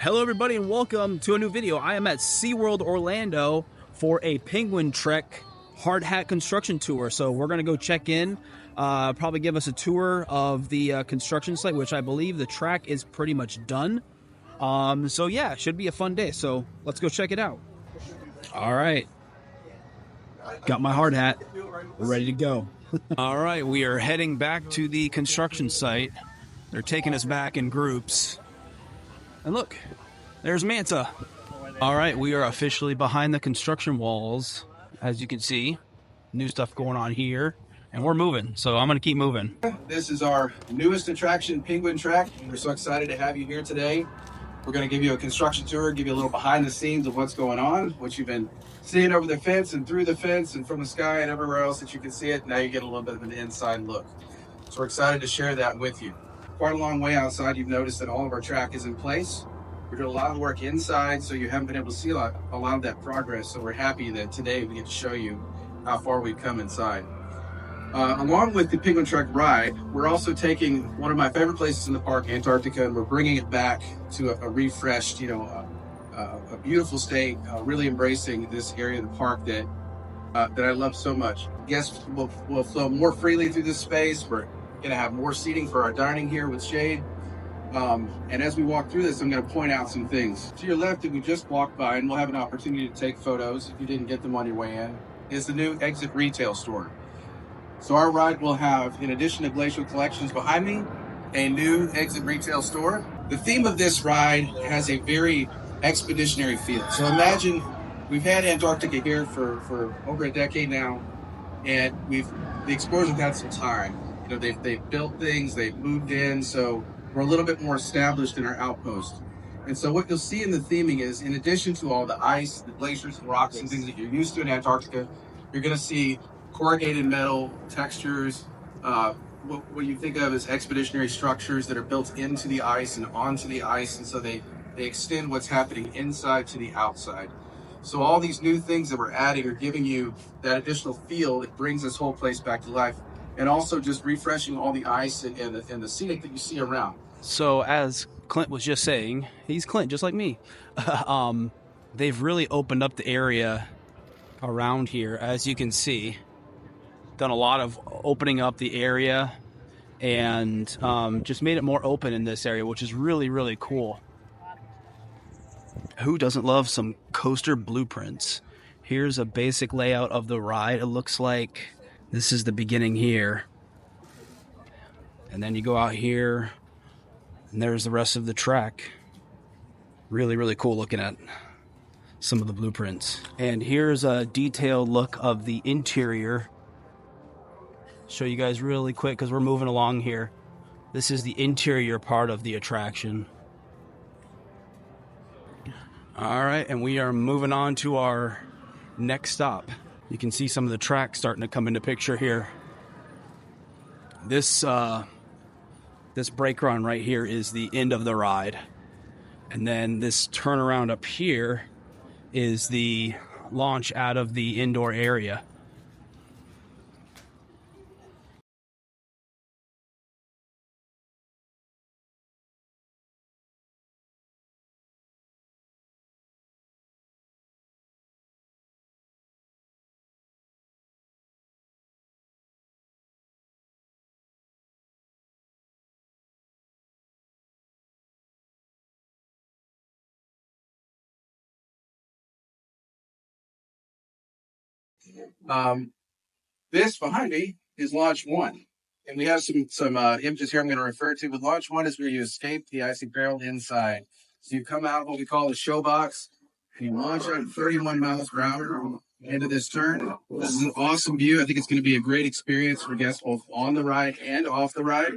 Hello everybody and welcome to a new video. I am at SeaWorld Orlando for a penguin trek hard hat construction tour. So we're going to go check in, probably give us a tour of the construction site, which I believe the track is pretty much done. So yeah, should be a fun day. So let's go check it out. All right. Got my hard hat. We're ready to go. All right, we are heading back to the construction site. They're taking us back in groups. And look, there's Manta. All right, we are officially behind the construction walls. As you can see, new stuff going on here. And we're moving, so I'm going to keep moving. This is our newest attraction, Penguin Track. We're so excited to have you here today. We're going to give you a construction tour, give you a little behind the scenes of what's going on, what you've been seeing over the fence and through the fence and from the sky and everywhere else that you can see it. Now you get a little bit of an inside look. So we're excited to share that with you. Quite a long way outside, you've noticed that all of our track is in place. We're doing a lot of work inside, so you haven't been able to see a lot of that progress. So we're happy that today we get to show you how far we've come inside. Along with the Penguin Trek ride, we're also taking one of my favorite places in the park, Antarctica, and we're bringing it back to a refreshed, a beautiful state, really embracing this area of the park that I love so much. Guests will flow more freely through this space. We're going to have more seating for our dining here with shade. And as we walk through this, I'm going to point out some things. To your left, that we just walked by, and we'll have an opportunity to take photos if you didn't get them on your way in, is the new Exit retail store. So our ride will have, in addition to Glacial Collections behind me, a new Exit retail store. The theme of this ride has a very expeditionary feel. So imagine we've had Antarctica here for over a decade now, and the explorers have had some time. They've built things, they've moved in, so we're a little bit more established in our outpost. And so what you'll see in the theming is, in addition to all the ice, the glaciers, and rocks, and things that you're used to in Antarctica, you're going to see corrugated metal textures, what you think of as expeditionary structures that are built into the ice and onto the ice, and so they extend what's happening inside to the outside. So all these new things that we're adding are giving you that additional feel that brings this whole place back to life, and also just refreshing all the ice and the scenic that you see around. So as Clint was just saying, he's Clint just like me. They've really opened up the area around here, as you can see. Done a lot of opening up the area and just made it more open in this area, which is really, really cool. Who doesn't love some coaster blueprints? Here's a basic layout of the ride. It looks like this is the beginning here. And then you go out here and there's the rest of the track. Really, really cool looking at some of the blueprints. And here's a detailed look of the interior. Show you guys really quick because we're moving along here. This is the interior part of the attraction. All right, and we are moving on to our next stop. You can see some of the track starting to come into picture here. This brake run right here is the end of the ride. And then this turnaround up here is the launch out of the indoor area. This behind me is Launch 1. And we have some images here I'm going to refer to. But Launch 1 is where you escape the icy barrel inside. So you come out of what we call the show box, and you launch out at 31 miles per hour into this turn. This is an awesome view. I think it's going to be a great experience for guests both on the ride and off the ride.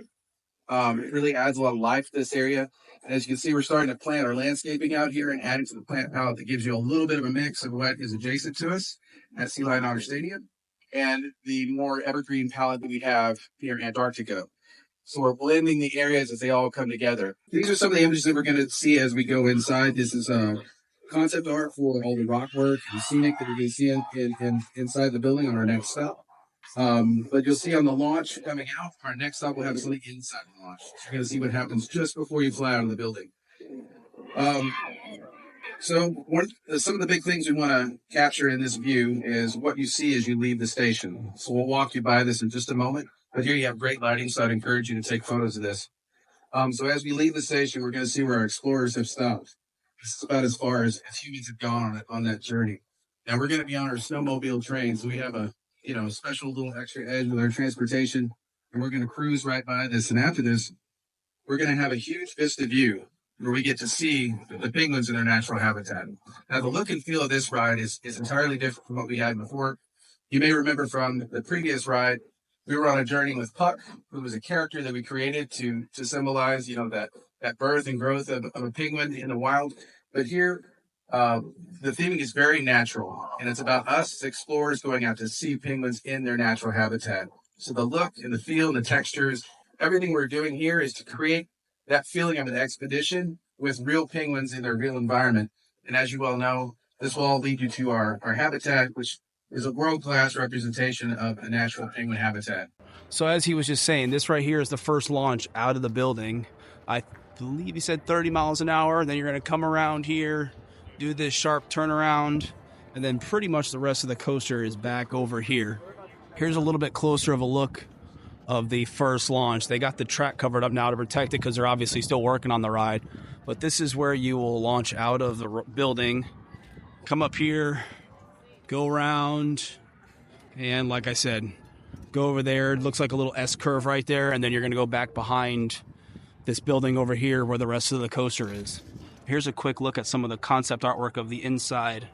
It really adds a lot of life to this area. And as you can see, we're starting to plant our landscaping out here and adding to the plant palette that gives you a little bit of a mix of what is adjacent to us at Sea Lion Otter Stadium and the more evergreen palette that we have here in Antarctica. So we're blending the areas as they all come together. These are some of the images that we're going to see as we go inside. This is concept art for all the rock work and scenic that we're going to see inside the building on our next stop. But you'll see on the launch coming out, our next stop will have something inside the launch. So you're going to see what happens just before you fly out of the building. So some of the big things we want to capture in this view is what you see as you leave the station. So we'll walk you by this in just a moment. But here you have great lighting, so I'd encourage you to take photos of this. So as we leave the station, we're going to see where our explorers have stopped. This is about as far as humans have gone on that journey. Now we're going to be on our snowmobile train, so we have a special little extra edge with our transportation, and we're going to cruise right by this. And after this, we're going to have a huge vista view where we get to see the penguins in their natural habitat. Now, the look and feel of this ride is entirely different from what we had before. You may remember from the previous ride, we were on a journey with Puck, who was a character that we created to symbolize, that birth and growth of a penguin in the wild. But here, the theming is very natural, and it's about us as explorers going out to see penguins in their natural habitat. So the look and the feel and the textures, everything we're doing here is to create that feeling of an expedition with real penguins in their real environment. And as you well know, this will all lead you to our habitat, which is a world-class representation of a natural penguin habitat. So as he was just saying, this right here is the first launch out of the building. I believe he said 30 miles an hour. Then you're going to come around here, do this sharp turnaround, and then pretty much the rest of the coaster is back over here. Here's a little bit closer of a look of the first launch. They got the track covered up now to protect it because they're obviously still working on the ride. But this is where you will launch out of the building, come up here, go around, and like I said, go over there. It looks like a little S curve right there, and then you're going to go back behind this building over here where the rest of the coaster is. Here's a quick look at some of the concept artwork of the inside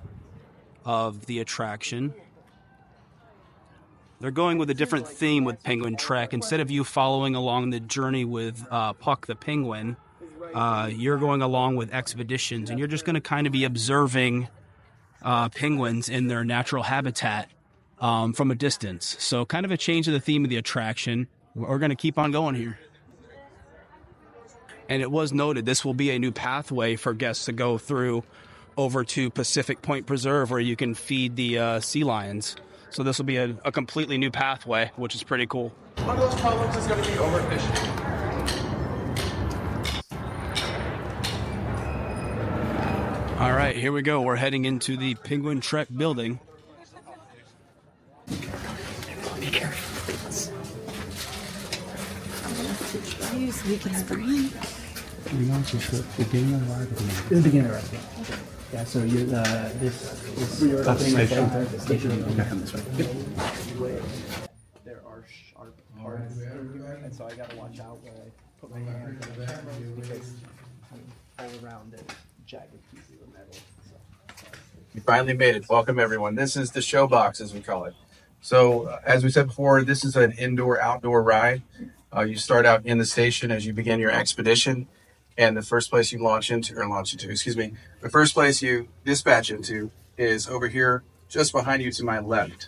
of the attraction. They're going with a different theme with Penguin Trek. Instead of you following along the journey with Puck the penguin, you're going along with expeditions, and you're just going to kind of be observing penguins in their natural habitat from a distance. So kind of a change of the theme of the attraction. We're going to keep on going here. And it was noted this will be a new pathway for guests to go through over to Pacific Point Preserve, where you can feed the sea lions. So this will be a completely new pathway, which is pretty cool. One of those problems is going to be overfishing. All right, here we go. We're heading into the Penguin Trek building. Be careful. We can spring. We want to show beginner ride. The beginner ride. Okay. Yeah, so you this is opening right there. Station. Okay, I'm this way. There are sharp parts, and so I gotta watch out where I put my hand on the camera because all around there's jagged pieces of metal. So. You finally made it. Welcome, everyone. This is the show box, as we call it. So, as we said before, this is an indoor-outdoor ride. You start out in the station as you begin your expedition, and the first place you the first place you dispatch into is over here, just behind you to my left.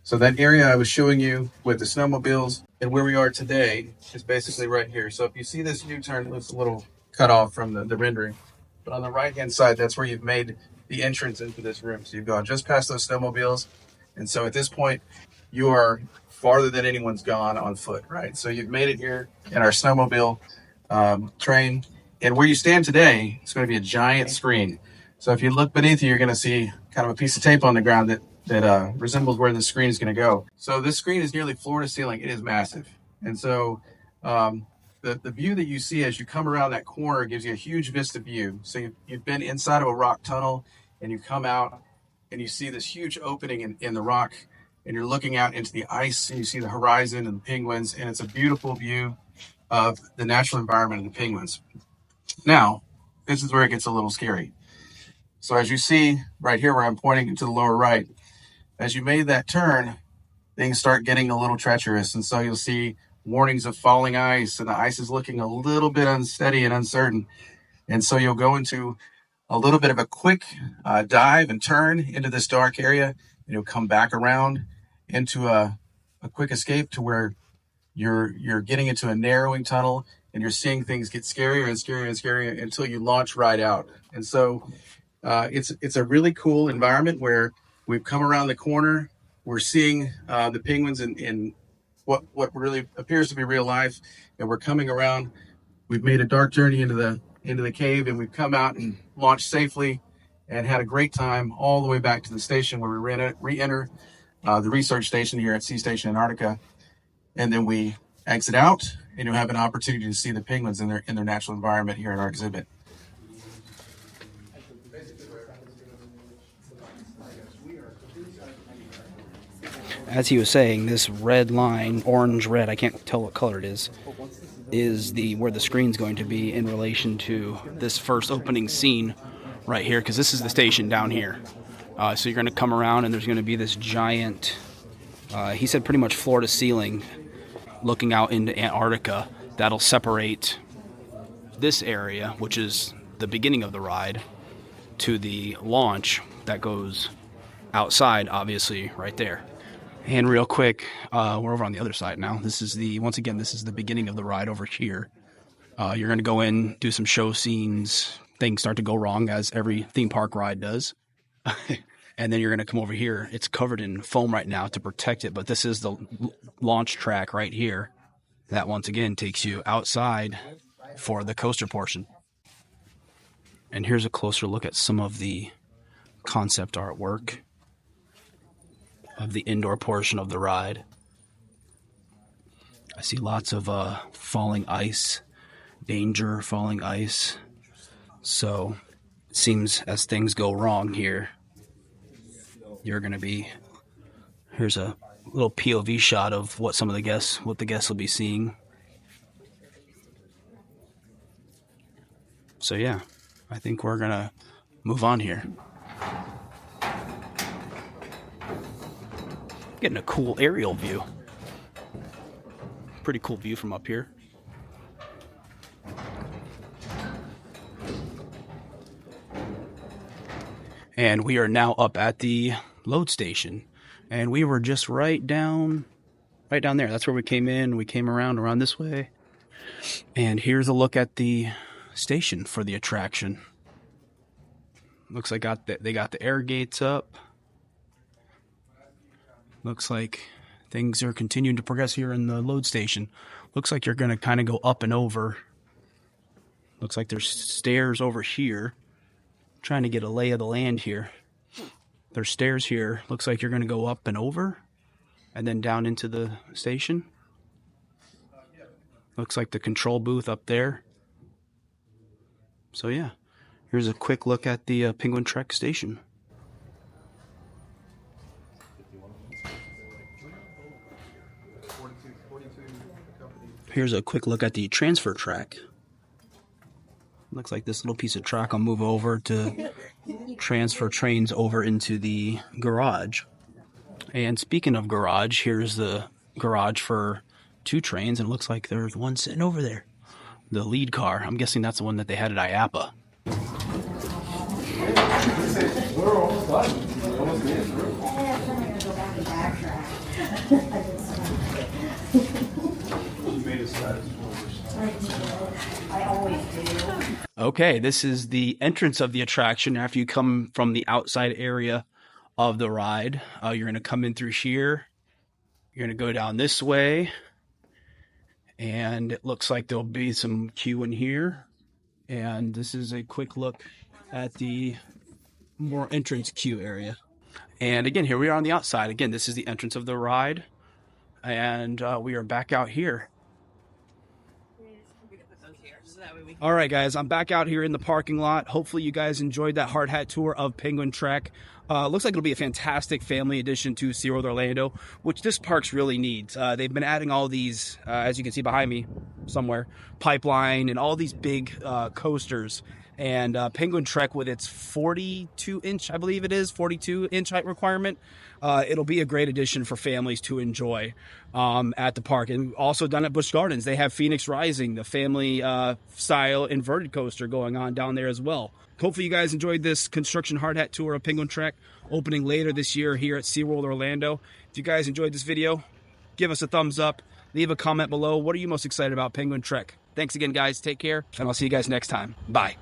So that area I was showing you with the snowmobiles and where we are today is basically right here. So if you see this U-turn, it looks a little cut off from the rendering, but on the right-hand side, that's where you've made the entrance into this room. So you've gone just past those snowmobiles, and so at this point, you are farther than anyone's gone on foot, right? So you've made it here in our snowmobile train. And where you stand today, it's going to be a giant screen. So if you look beneath you, you're going to see kind of a piece of tape on the ground that resembles where the screen is going to go. So this screen is nearly floor to ceiling. It is massive. And so the view that you see as you come around that corner gives you a huge vista view. So you've been inside of a rock tunnel, and you come out and you see this huge opening in the rock, and you're looking out into the ice, and you see the horizon and the penguins, and it's a beautiful view of the natural environment of the penguins. Now, this is where it gets a little scary. So as you see right here where I'm pointing to the lower right, as you made that turn, things start getting a little treacherous. And so you'll see warnings of falling ice, and the ice is looking a little bit unsteady and uncertain. And so you'll go into a little bit of a quick dive and turn into this dark area, and you'll come back around into a quick escape to where you're getting into a narrowing tunnel, and you're seeing things get scarier and scarier and scarier until you launch right out. And so it's a really cool environment where we've come around the corner. We're seeing the penguins in what really appears to be real life, and we're coming around. We've made a dark journey into into the cave, and we've come out and launched safely and had a great time all the way back to the station where we re-enter the research station here at Sea Station Antarctica. And then we exit out, and you'll have an opportunity to see the penguins in their natural environment here in our exhibit. As he was saying, this red line, orange red, I can't tell what color it is where the screen's going to be in relation to this first opening scene right here, because this is the station down here. So you're going to come around, and there's going to be this giant, he said pretty much floor to ceiling, looking out into Antarctica, that'll separate this area, which is the beginning of the ride, to the launch that goes outside, obviously, right there. And real quick, we're over on the other side now. This is once again, this is the beginning of the ride over here. You're going to go in, do some show scenes. Things start to go wrong, as every theme park ride does. And then you're going to come over here. It's covered in foam right now to protect it, but this is the launch track right here. That, once again, takes you outside for the coaster portion. And here's a closer look at some of the concept artwork of the indoor portion of the ride. I see lots of falling ice, danger, falling ice. So it seems as things go wrong here, you're going to be, here's a little POV shot of what the guests will be seeing. So yeah, I think we're going to move on here. Getting a cool aerial view. Pretty cool view from up here. And we are now up at the load station. And we were just right down there. That's where we came in. We came around this way. And here's a look at the station for the attraction. Looks like they got the air gates up. Looks like things are continuing to progress here in the load station. Looks like you're going to kind of go up and over. Looks like there's stairs over here. Trying to get a lay of the land here. There's stairs here. Looks like you're going to go up and over and then down into the station. Looks like the control booth up there. So yeah, here's a quick look at the Penguin Trek station. Here's a quick look at the transfer track. Looks like this little piece of track will move over to transfer trains over into the garage. And speaking of garage, here's the garage for 2 trains, and it looks like there's one sitting over there. The lead car. I'm guessing that's the one that they had at IAPA. Okay, this is the entrance of the attraction after you come from the outside area of the ride. You're going to come in through here. You're going to go down this way. And it looks like there'll be some queue in here. And this is a quick look at the more entrance queue area. And again, here we are on the outside. Again, this is the entrance of the ride. And we are back out here. All right, guys, I'm back out here in the parking lot. Hopefully you guys enjoyed that hard hat tour of Penguin Trek. Looks like it'll be a fantastic family addition to SeaWorld Orlando, which this park's really needs. They've been adding all these, as you can see behind me somewhere, pipeline and all these big coasters. And Penguin Trek, with its 42-inch, I believe it is, 42-inch height requirement, it'll be a great addition for families to enjoy at the park. And also done at Busch Gardens, they have Phoenix Rising, the family-style inverted coaster going on down there as well. Hopefully you guys enjoyed this construction hard hat tour of Penguin Trek, opening later this year here at SeaWorld Orlando. If you guys enjoyed this video, give us a thumbs up. Leave a comment below. What are you most excited about Penguin Trek? Thanks again, guys. Take care, and I'll see you guys next time. Bye.